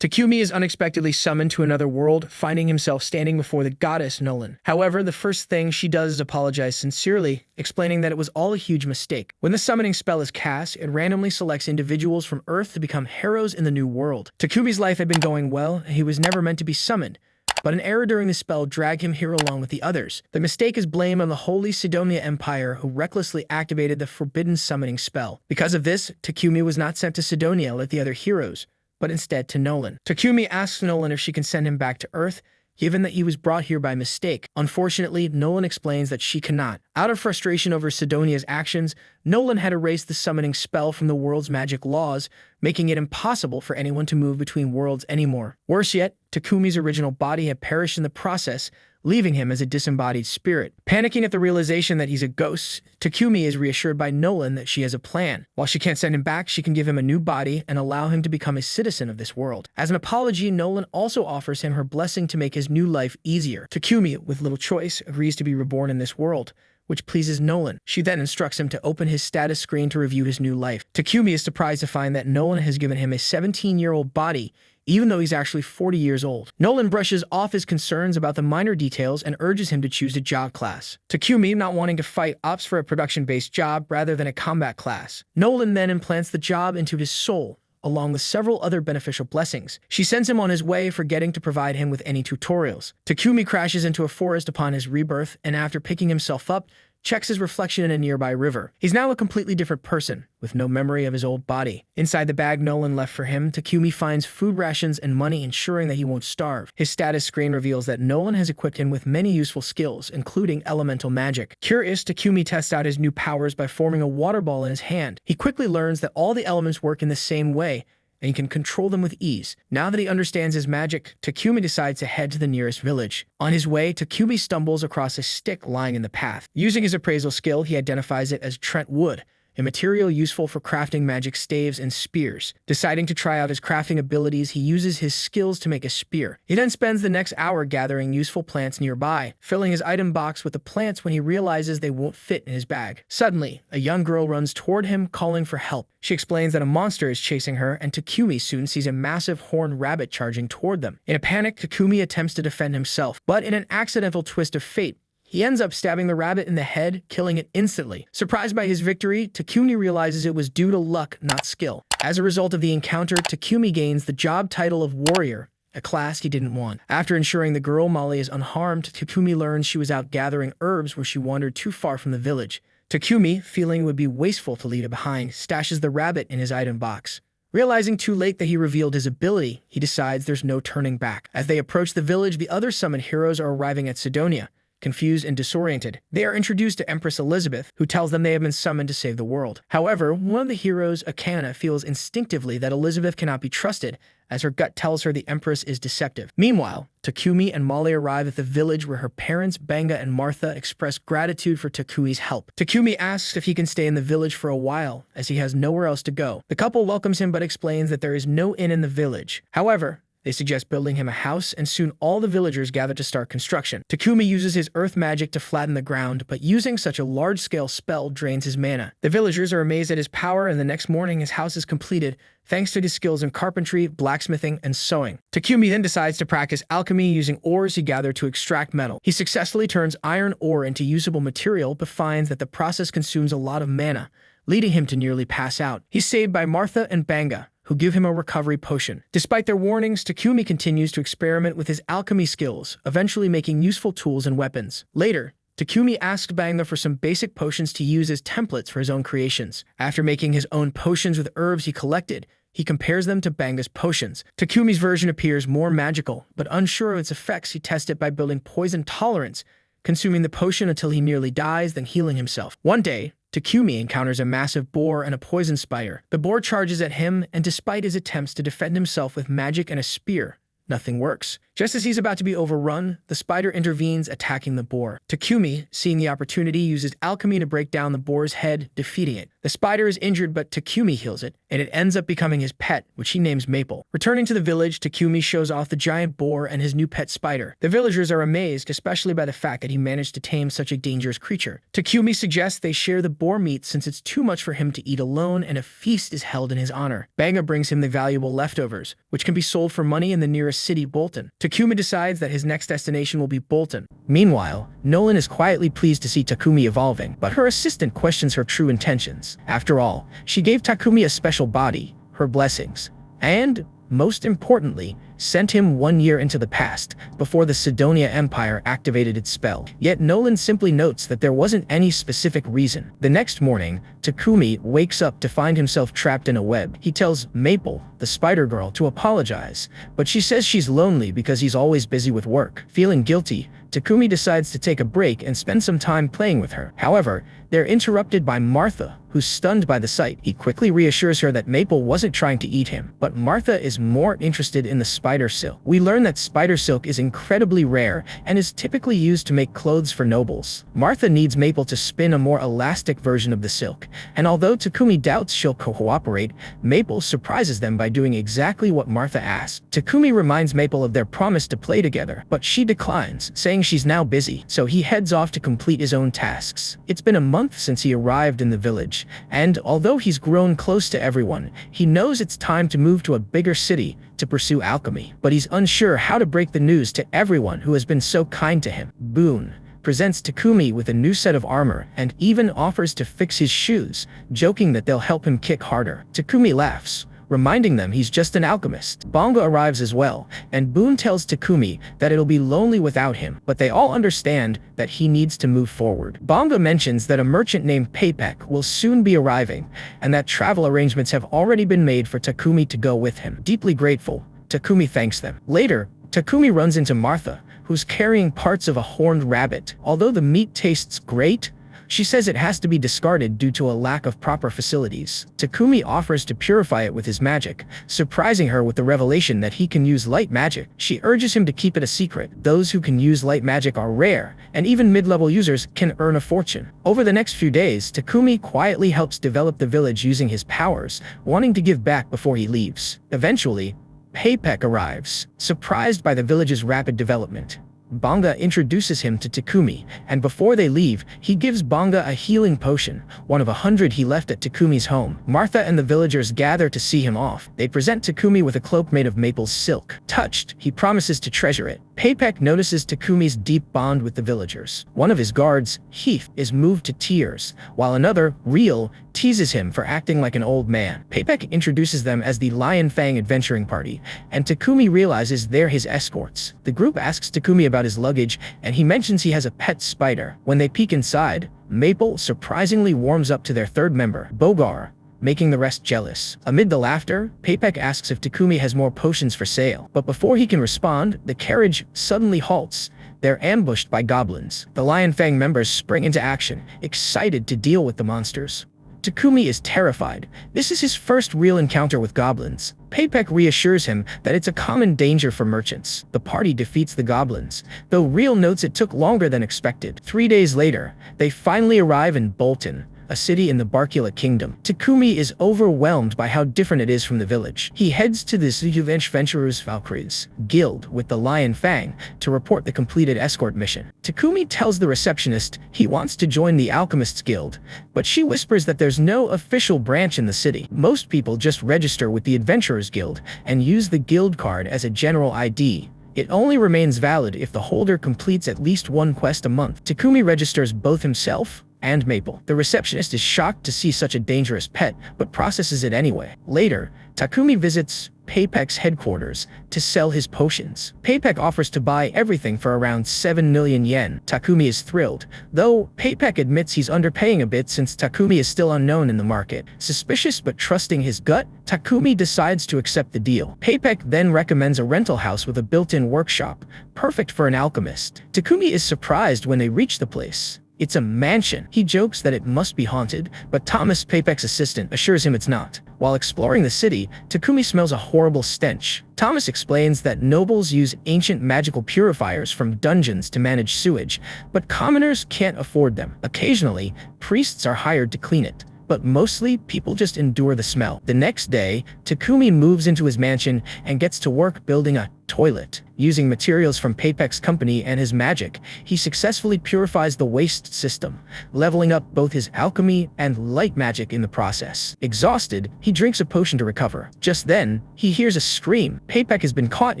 Takumi is unexpectedly summoned to another world, finding himself standing before the goddess Nolan. However, the first thing she does is apologize sincerely, explaining that it was all a huge mistake. When the summoning spell is cast, it randomly selects individuals from Earth to become heroes in the new world. Takumi's life had been going well, and he was never meant to be summoned, but an error during the spell dragged him here along with the others. The mistake is blamed on the Holy Sidonia Empire, who recklessly activated the forbidden summoning spell. Because of this, Takumi was not sent to Sidonia like the other heroes, but instead to Nolan. Takumi asks Nolan if she can send him back to Earth, given that he was brought here by mistake. Unfortunately, Nolan explains that she cannot. Out of frustration over Sidonia's actions, Nolan had erased the summoning spell from the world's magic laws, making it impossible for anyone to move between worlds anymore. Worse yet, Takumi's original body had perished in the process, leaving him as a disembodied spirit. Panicking at the realization that he's a ghost, Takumi is reassured by Nolan that she has a plan. While she can't send him back, she can give him a new body and allow him to become a citizen of this world. As an apology, Nolan also offers him her blessing to make his new life easier. Takumi, with little choice, agrees to be reborn in this world, which pleases Nolan. She then instructs him to open his status screen to review his new life. Takumi is surprised to find that Nolan has given him a 17-year-old body, even though he's actually 40 years old. Nolan brushes off his concerns about the minor details and urges him to choose a job class. Takumi, not wanting to fight, opts for a production-based job rather than a combat class. Nolan then implants the job into his soul, along with several other beneficial blessings. She sends him on his way, forgetting to provide him with any tutorials. Takumi crashes into a forest upon his rebirth, and after picking himself up, checks his reflection in a nearby river. He's now a completely different person, with no memory of his old body. Inside the bag Nolan left for him, Takumi finds food rations and money, ensuring that he won't starve. His status screen reveals that Nolan has equipped him with many useful skills, including elemental magic. Curious, Takumi tests out his new powers by forming a water ball in his hand. He quickly learns that all the elements work in the same way, and he can control them with ease. Now that he understands his magic, Takumi decides to head to the nearest village. On his way, Takumi stumbles across a stick lying in the path. Using his appraisal skill, he identifies it as Trent wood, a material useful for crafting magic staves and spears. Deciding to try out his crafting abilities, he uses his skills to make a spear. He then spends the next hour gathering useful plants nearby, filling his item box with the plants when he realizes they won't fit in his bag. Suddenly, a young girl runs toward him, calling for help. She explains that a monster is chasing her, and Takumi soon sees a massive horned rabbit charging toward them. In a panic, Takumi attempts to defend himself, but in an accidental twist of fate, he ends up stabbing the rabbit in the head, killing it instantly. Surprised by his victory, Takumi realizes it was due to luck, not skill. As a result of the encounter, Takumi gains the job title of warrior, a class he didn't want. After ensuring the girl Molly is unharmed, Takumi learns she was out gathering herbs where she wandered too far from the village. Takumi, feeling it would be wasteful to leave it behind, stashes the rabbit in his item box. Realizing too late that he revealed his ability, he decides there's no turning back. As they approach the village, the other summoned heroes are arriving at Sidonia. Confused and disoriented, they are introduced to Empress Elizabeth, who tells them they have been summoned to save the world. However, one of the heroes, Akana, feels instinctively that Elizabeth cannot be trusted, as her gut tells her the Empress is deceptive. Meanwhile, Takumi and Molly arrive at the village where her parents, Banga and Martha, express gratitude for Takumi's help. Takumi asks if he can stay in the village for a while, as he has nowhere else to go. The couple welcomes him but explains that there is no inn in the village. However, they suggest building him a house, and soon all the villagers gather to start construction. Takumi uses his earth magic to flatten the ground, but using such a large-scale spell drains his mana. The villagers are amazed at his power, and the next morning his house is completed, thanks to his skills in carpentry, blacksmithing, and sewing. Takumi then decides to practice alchemy using ores he gathered to extract metal. He successfully turns iron ore into usable material, but finds that the process consumes a lot of mana, leading him to nearly pass out. He's saved by Martha and Banga, who give him a recovery potion. Despite their warnings, Takumi continues to experiment with his alchemy skills, eventually making useful tools and weapons. Later, Takumi asks Banga for some basic potions to use as templates for his own creations. After making his own potions with herbs he collected, he compares them to Banga's potions. Takumi's version appears more magical, but unsure of its effects, he tests it by building poison tolerance, consuming the potion until he nearly dies, then healing himself. One day, Takumi encounters a massive boar and a poison spider. The boar charges at him, and despite his attempts to defend himself with magic and a spear, nothing works. Just as he's about to be overrun, the spider intervenes, attacking the boar. Takumi, seeing the opportunity, uses alchemy to break down the boar's head, defeating it. The spider is injured, but Takumi heals it, and it ends up becoming his pet, which he names Maple. Returning to the village, Takumi shows off the giant boar and his new pet spider. The villagers are amazed, especially by the fact that he managed to tame such a dangerous creature. Takumi suggests they share the boar meat since it's too much for him to eat alone, and a feast is held in his honor. Banga brings him the valuable leftovers, which can be sold for money in the nearest city, Bolton. Takumi decides that his next destination will be Bolton. Meanwhile, Nolan is quietly pleased to see Takumi evolving, but her assistant questions her true intentions. After all, she gave Takumi a special body, her blessings, and, most importantly, sent him 1 year into the past, before the Sidonia Empire activated its spell. Yet Nolan simply notes that there wasn't any specific reason. The next morning, Takumi wakes up to find himself trapped in a web. He tells Maple, the spider girl, to apologize, but she says she's lonely because he's always busy with work. Feeling guilty, Takumi decides to take a break and spend some time playing with her. However, they're interrupted by Martha, who's stunned by the sight. He quickly reassures her that Maple wasn't trying to eat him, but Martha is more interested in the spider silk. We learn that spider silk is incredibly rare and is typically used to make clothes for nobles. Martha needs Maple to spin a more elastic version of the silk, and although Takumi doubts she'll cooperate, Maple surprises them by doing exactly what Martha asked. Takumi reminds Maple of their promise to play together, but she declines, saying she's now busy, so he heads off to complete his own tasks. It's been a month since he arrived in the village, and although he's grown close to everyone, he knows it's time to move to a bigger city to pursue alchemy. But he's unsure how to break the news to everyone who has been so kind to him. Boone presents Takumi with a new set of armor and even offers to fix his shoes, joking that they'll help him kick harder. Takumi laughs, reminding them he's just an alchemist. Banga arrives as well, and Boone tells Takumi that it'll be lonely without him, but they all understand that he needs to move forward. Banga mentions that a merchant named Paypek will soon be arriving, and that travel arrangements have already been made for Takumi to go with him. Deeply grateful, Takumi thanks them. Later, Takumi runs into Martha, who's carrying parts of a horned rabbit. Although the meat tastes great, she says it has to be discarded due to a lack of proper facilities. Takumi offers to purify it with his magic, surprising her with the revelation that he can use light magic. She urges him to keep it a secret. Those who can use light magic are rare, and even mid-level users can earn a fortune. Over the next few days, Takumi quietly helps develop the village using his powers, wanting to give back before he leaves. Eventually, Paypek arrives, surprised by the village's rapid development. Banga introduces him to Takumi, and before they leave, he gives Banga a healing potion, one of 100 he left at Takumi's home. Martha and the villagers gather to see him off. They present Takumi with a cloak made of maple silk. Touched, he promises to treasure it. Paypek notices Takumi's deep bond with the villagers. One of his guards, Heath, is moved to tears, while another, Real, teases him for acting like an old man. Paypek introduces them as the Lion Fang adventuring party, and Takumi realizes they're his escorts. The group asks Takumi about his luggage, and he mentions he has a pet spider. When they peek inside, Maple surprisingly warms up to their third member, Bogar, making the rest jealous. Amid the laughter, Paypek asks if Takumi has more potions for sale, but before he can respond, the carriage suddenly halts. They're ambushed by goblins. The Lion Fang members spring into action, excited to deal with the monsters. Takumi is terrified. This is his first real encounter with goblins. Paypek reassures him that it's a common danger for merchants. The party defeats the goblins, though Real notes it took longer than expected. 3 days later, they finally arrive in Bolton, a city in the Barkula Kingdom. Takumi is overwhelmed by how different it is from the village. He heads to the Adventurers Valkyries Guild with the Lion Fang to report the completed escort mission. Takumi tells the receptionist he wants to join the Alchemists Guild, but she whispers that there's no official branch in the city. Most people just register with the Adventurers Guild and use the guild card as a general ID. It only remains valid if the holder completes at least one quest a month. Takumi registers both himself and Maple. The receptionist is shocked to see such a dangerous pet, but processes it anyway. Later, Takumi visits Paypek's headquarters to sell his potions. Paypek offers to buy everything for around 7 million yen. Takumi is thrilled, though Paypek admits he's underpaying a bit since Takumi is still unknown in the market. Suspicious but trusting his gut, Takumi decides to accept the deal. Paypek then recommends a rental house with a built-in workshop, perfect for an alchemist. Takumi is surprised when they reach the place. It's a mansion. He jokes that it must be haunted, but Thomas, Paypek's assistant, assures him it's not. While exploring the city, Takumi smells a horrible stench. Thomas explains that nobles use ancient magical purifiers from dungeons to manage sewage, but commoners can't afford them. Occasionally, priests are hired to clean it, but mostly people just endure the smell. The next day, Takumi moves into his mansion and gets to work building a toilet. Using materials from Papek's company and his magic, he successfully purifies the waste system, leveling up both his alchemy and light magic in the process. Exhausted, he drinks a potion to recover. Just then, he hears a scream. Papek has been caught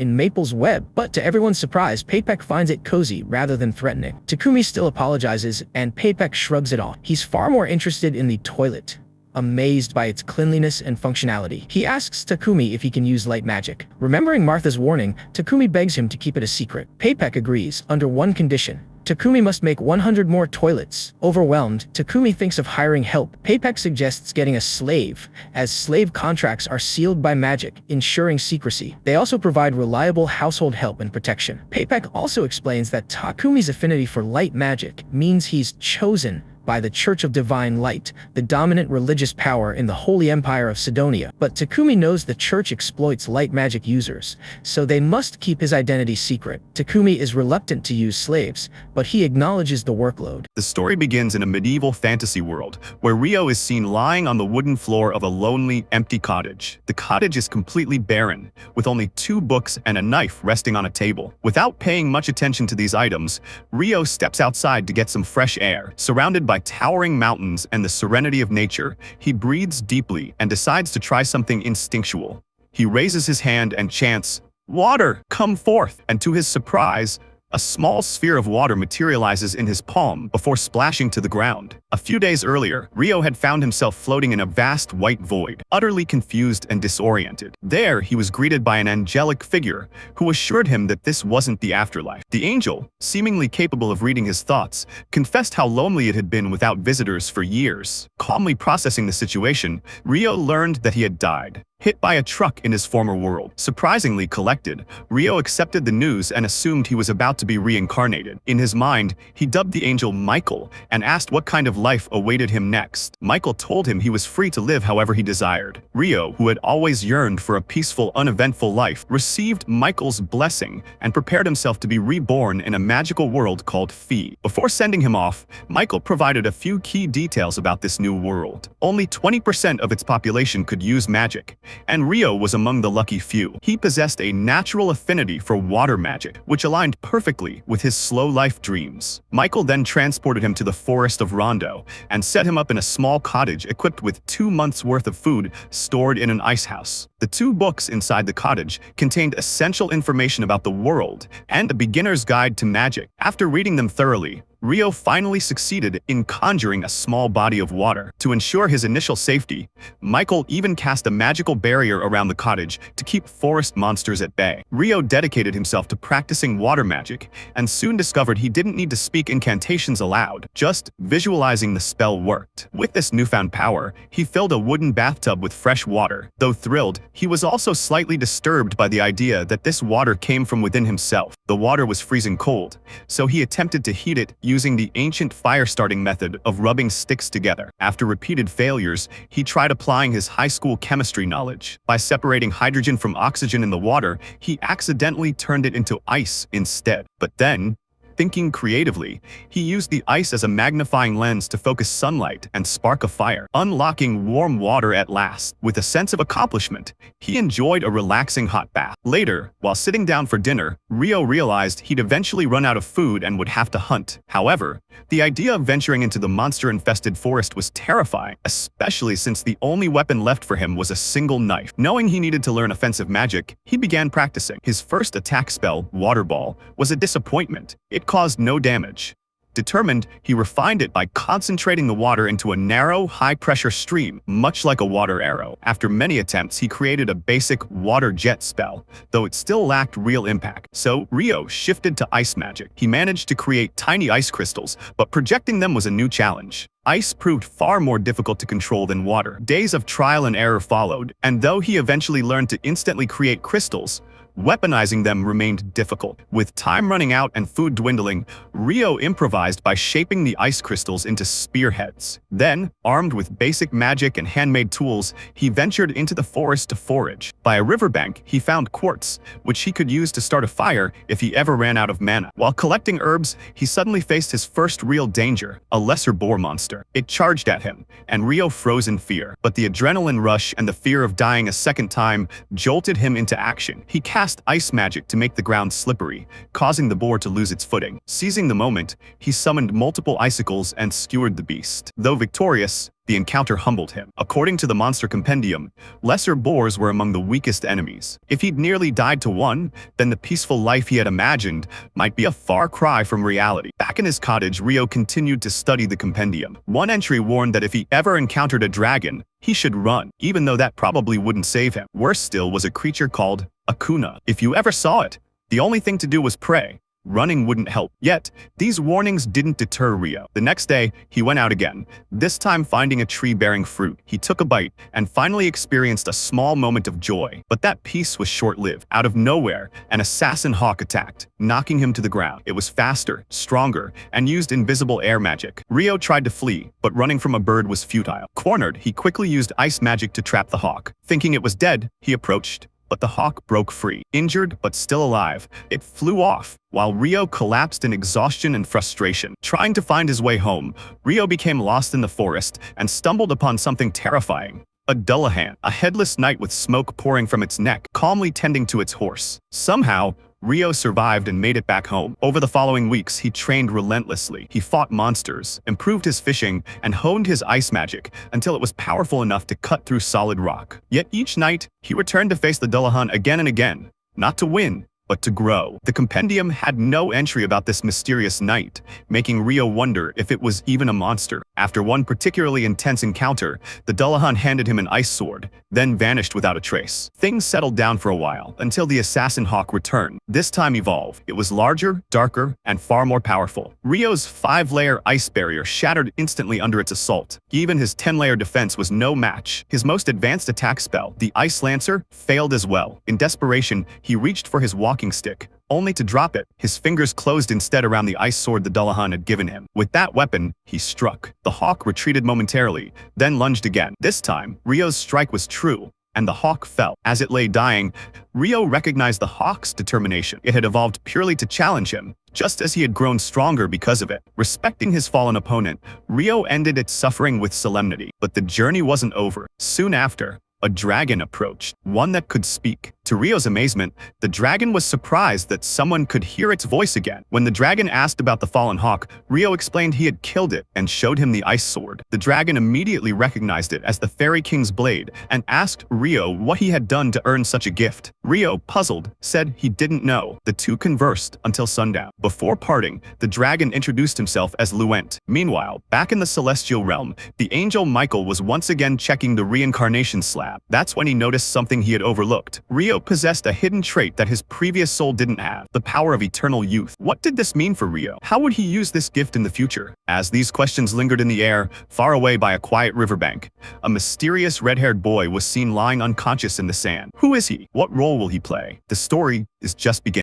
in Maple's web, but to everyone's surprise, Papek finds it cozy rather than threatening. Takumi still apologizes, and Papek shrugs it off. He's far more interested in the toilet, amazed by its cleanliness and functionality. He asks Takumi if he can use light magic. Remembering Martha's warning, Takumi begs him to keep it a secret. Papek agrees, under one condition. Takumi must make 100 more toilets. Overwhelmed, Takumi thinks of hiring help. Papek suggests getting a slave, as slave contracts are sealed by magic, ensuring secrecy. They also provide reliable household help and protection. Papek also explains that Takumi's affinity for light magic means he's chosen by the Church of Divine Light, the dominant religious power in the Holy Empire of Sidonia. But Takumi knows the church exploits light magic users, so they must keep his identity secret. Takumi is reluctant to use slaves, but he acknowledges the workload. The story begins in a medieval fantasy world, where Rio is seen lying on the wooden floor of a lonely, empty cottage. The cottage is completely barren, with only 2 books and a knife resting on a table. Without paying much attention to these items, Rio steps outside to get some fresh air. Surrounded by towering mountains and the serenity of nature, he breathes deeply and decides to try something instinctual. He raises his hand and chants, "Water, come forth!" And to his surprise, a small sphere of water materializes in his palm before splashing to the ground. A few days earlier, Rio had found himself floating in a vast white void, utterly confused and disoriented. There, he was greeted by an angelic figure who assured him that this wasn't the afterlife. The angel, seemingly capable of reading his thoughts, confessed how lonely it had been without visitors for years. Calmly processing the situation, Rio learned that he had died, hit by a truck in his former world. Surprisingly collected, Rio accepted the news and assumed he was about to be reincarnated. In his mind, he dubbed the angel Michael and asked what kind of life awaited him next. Michael told him he was free to live however he desired. Rio, who had always yearned for a peaceful, uneventful life, received Michael's blessing and prepared himself to be reborn in a magical world called Fee. Before sending him off, Michael provided a few key details about this new world. Only 20% of its population could use magic, and Rio was among the lucky few. He possessed a natural affinity for water magic, which aligned perfectly with his slow life dreams. Michael then transported him to the forest of Rondo and set him up in a small cottage equipped with 2 months' worth of food stored in an ice house. The 2 books inside the cottage contained essential information about the world and a beginner's guide to magic. After reading them thoroughly, Rio finally succeeded in conjuring a small body of water. To ensure his initial safety, Michael even cast a magical barrier around the cottage to keep forest monsters at bay. Rio dedicated himself to practicing water magic and soon discovered he didn't need to speak incantations aloud. Just visualizing the spell worked. With this newfound power, he filled a wooden bathtub with fresh water. Though thrilled, he was also slightly disturbed by the idea that this water came from within himself. The water was freezing cold, so he attempted to heat it using the ancient fire-starting method of rubbing sticks together. After repeated failures, he tried applying his high school chemistry knowledge. By separating hydrogen from oxygen in the water, he accidentally turned it into ice instead. But then, thinking creatively, he used the ice as a magnifying lens to focus sunlight and spark a fire, unlocking warm water at last. With a sense of accomplishment, he enjoyed a relaxing hot bath. Later, while sitting down for dinner, Rio realized he'd eventually run out of food and would have to hunt. However, the idea of venturing into the monster-infested forest was terrifying, especially since the only weapon left for him was a single knife. Knowing he needed to learn offensive magic, he began practicing. His first attack spell, Water Ball, was a disappointment. It caused no damage. Determined, he refined it by concentrating the water into a narrow, high-pressure stream, much like a water arrow. After many attempts, he created a basic water jet spell, though it still lacked real impact. So, Rio shifted to ice magic. He managed to create tiny ice crystals, but projecting them was a new challenge. Ice proved far more difficult to control than water. Days of trial and error followed, and though he eventually learned to instantly create crystals, Weaponizing them remained difficult. With time running out and food dwindling, Rio improvised by shaping the ice crystals into spearheads. Then, armed with basic magic and handmade tools, he ventured into the forest to forage. By a riverbank, he found quartz, which he could use to start a fire if he ever ran out of mana. While collecting herbs, he suddenly faced his first real danger, a lesser boar monster. It charged at him, and Rio froze in fear. But the adrenaline rush and the fear of dying a second time jolted him into action. He cast ice magic to make the ground slippery, causing the boar to lose its footing. Seizing the moment, he summoned multiple icicles and skewered the beast. Though victorious, the encounter humbled him. According to the monster compendium, lesser boars were among the weakest enemies. If he'd nearly died to one, then the peaceful life he had imagined might be a far cry from reality. Back in his cottage, Rio continued to study the compendium. One entry warned that if he ever encountered a dragon, he should run, even though that probably wouldn't save him. Worse still was a creature called a kuna. If you ever saw it, the only thing to do was pray. Running wouldn't help. Yet, these warnings didn't deter Rio. The next day, he went out again, this time finding a tree bearing fruit. He took a bite and finally experienced a small moment of joy. But that peace was short-lived. Out of nowhere, an assassin hawk attacked, knocking him to the ground. It was faster, stronger, and used invisible air magic. Rio tried to flee, but running from a bird was futile. Cornered, he quickly used ice magic to trap the hawk. Thinking it was dead, he approached. But the hawk broke free. Injured but still alive, it flew off, while Rio collapsed in exhaustion and frustration. Trying to find his way home, Rio became lost in the forest and stumbled upon something terrifying. A Dullahan, a headless knight with smoke pouring from its neck, calmly tending to its horse. Somehow, Rio survived and made it back home. Over the following weeks, he trained relentlessly. He fought monsters, improved his fishing, and honed his ice magic until it was powerful enough to cut through solid rock. Yet each night, he returned to face the Dullahan again and again, not to win, but to grow. The compendium had no entry about this mysterious knight, making Rio wonder if it was even a monster. After one particularly intense encounter, the Dullahan handed him an ice sword, then vanished without a trace. Things settled down for a while, until the assassin hawk returned. This time evolved. It was larger, darker, and far more powerful. Rio's 5-layer ice barrier shattered instantly under its assault. Even his 10-layer defense was no match. His most advanced attack spell, the Ice Lancer, failed as well. In desperation, he reached for his walking stick, only to drop it. His fingers closed instead around the ice sword the Dullahan had given him. With that weapon, he struck. The hawk retreated momentarily, then lunged again. This time, Rio's strike was true, and the hawk fell. As it lay dying, Rio recognized the hawk's determination. It had evolved purely to challenge him, just as he had grown stronger because of it. Respecting his fallen opponent, Rio ended its suffering with solemnity. But the journey wasn't over. Soon after, a dragon approached, one that could speak. To Rio's amazement, the dragon was surprised that someone could hear its voice again. When the dragon asked about the fallen hawk, Rio explained he had killed it and showed him the ice sword. The dragon immediately recognized it as the Fairy King's blade and asked Rio what he had done to earn such a gift. Rio, puzzled, said he didn't know. The two conversed until sundown. Before parting, the dragon introduced himself as Luent. Meanwhile, back in the celestial realm, the angel Michael was once again checking the reincarnation slab. That's when he noticed something he had overlooked. Rio possessed a hidden trait that his previous soul didn't have, the power of eternal youth. What did this mean for Rio? How would he use this gift in the future? As these questions lingered in the air, far away by a quiet riverbank, a mysterious red-haired boy was seen lying unconscious in the sand. Who is he? What role will he play? The story is just beginning.